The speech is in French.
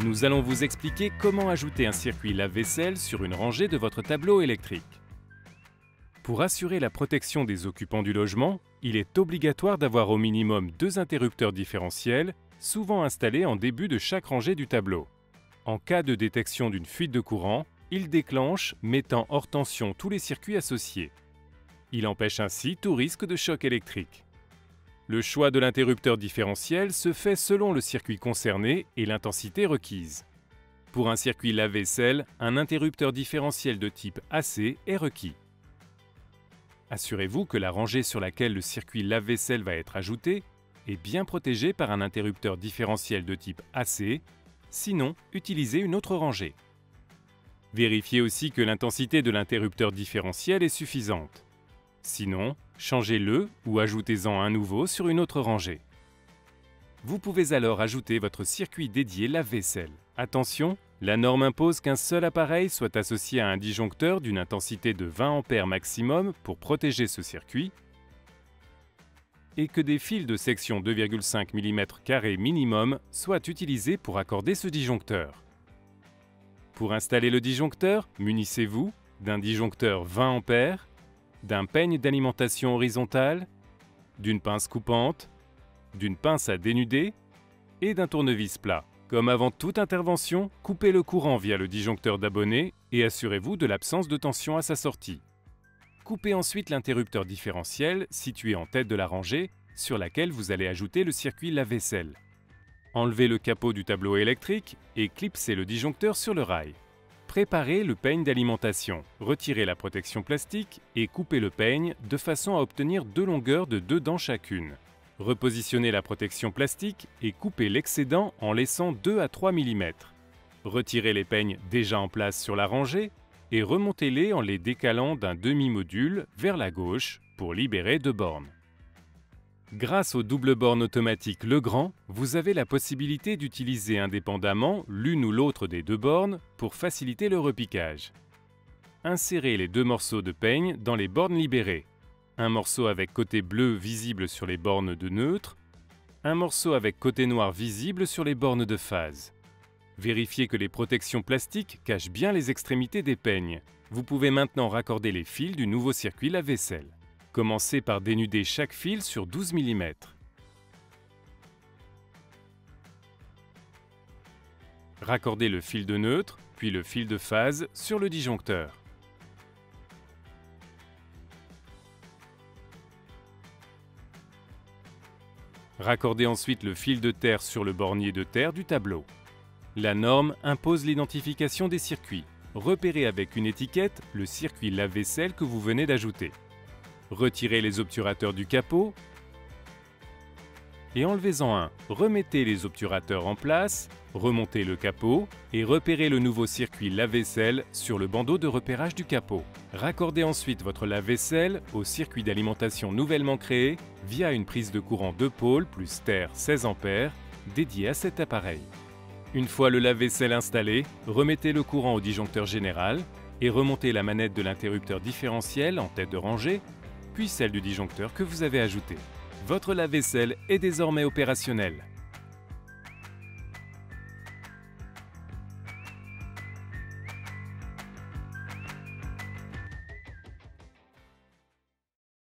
Nous allons vous expliquer comment ajouter un circuit lave-vaisselle sur une rangée de votre tableau électrique. Pour assurer la protection des occupants du logement, il est obligatoire d'avoir au minimum 2 interrupteurs différentiels, souvent installés en début de chaque rangée du tableau. En cas de détection d'une fuite de courant, il déclenche, mettant hors tension tous les circuits associés. Il empêche ainsi tout risque de choc électrique. Le choix de l'interrupteur différentiel se fait selon le circuit concerné et l'intensité requise. Pour un circuit lave-vaisselle, un interrupteur différentiel de type AC est requis. Assurez-vous que la rangée sur laquelle le circuit lave-vaisselle va être ajouté est bien protégée par un interrupteur différentiel de type AC, sinon utilisez une autre rangée. Vérifiez aussi que l'intensité de l'interrupteur différentiel est suffisante. Sinon, changez-le ou ajoutez-en un nouveau sur une autre rangée. Vous pouvez alors ajouter votre circuit dédié lave-vaisselle. Attention, la norme impose qu'un seul appareil soit associé à un disjoncteur d'une intensité de 20 A maximum pour protéger ce circuit et que des fils de section 2,5 mm² minimum soient utilisés pour accorder ce disjoncteur. Pour installer le disjoncteur, munissez-vous d'un disjoncteur 20 A, d'un peigne d'alimentation horizontale, d'une pince coupante, d'une pince à dénuder et d'un tournevis plat. Comme avant toute intervention, coupez le courant via le disjoncteur d'abonné et assurez-vous de l'absence de tension à sa sortie. Coupez ensuite l'interrupteur différentiel situé en tête de la rangée sur laquelle vous allez ajouter le circuit lave-vaisselle. Enlevez le capot du tableau électrique et clipsez le disjoncteur sur le rail. Préparez le peigne d'alimentation, retirez la protection plastique et coupez le peigne de façon à obtenir 2 longueurs de 2 dents chacune. Repositionnez la protection plastique et coupez l'excédent en laissant 2 à 3 mm. Retirez les peignes déjà en place sur la rangée et remontez-les en les décalant d'un demi-module vers la gauche pour libérer 2 bornes. Grâce au double borne automatique Legrand, vous avez la possibilité d'utiliser indépendamment l'une ou l'autre des 2 bornes pour faciliter le repiquage. Insérez les 2 morceaux de peigne dans les bornes libérées. Un morceau avec côté bleu visible sur les bornes de neutre, un morceau avec côté noir visible sur les bornes de phase. Vérifiez que les protections plastiques cachent bien les extrémités des peignes. Vous pouvez maintenant raccorder les fils du nouveau circuit lave-vaisselle. Commencez par dénuder chaque fil sur 12 mm. Raccordez le fil de neutre, puis le fil de phase sur le disjoncteur. Raccordez ensuite le fil de terre sur le bornier de terre du tableau. La norme impose l'identification des circuits. Repérez avec une étiquette le circuit lave-vaisselle que vous venez d'ajouter. Retirez les obturateurs du capot et enlevez-en un. Remettez les obturateurs en place, remontez le capot et repérez le nouveau circuit lave-vaisselle sur le bandeau de repérage du capot. Raccordez ensuite votre lave-vaisselle au circuit d'alimentation nouvellement créé via une prise de courant 2 pôles plus terre 16 A dédiée à cet appareil. Une fois le lave-vaisselle installé, remettez le courant au disjoncteur général et remontez la manette de l'interrupteur différentiel en tête de rangée puis celle du disjoncteur que vous avez ajouté. Votre lave-vaisselle est désormais opérationnel.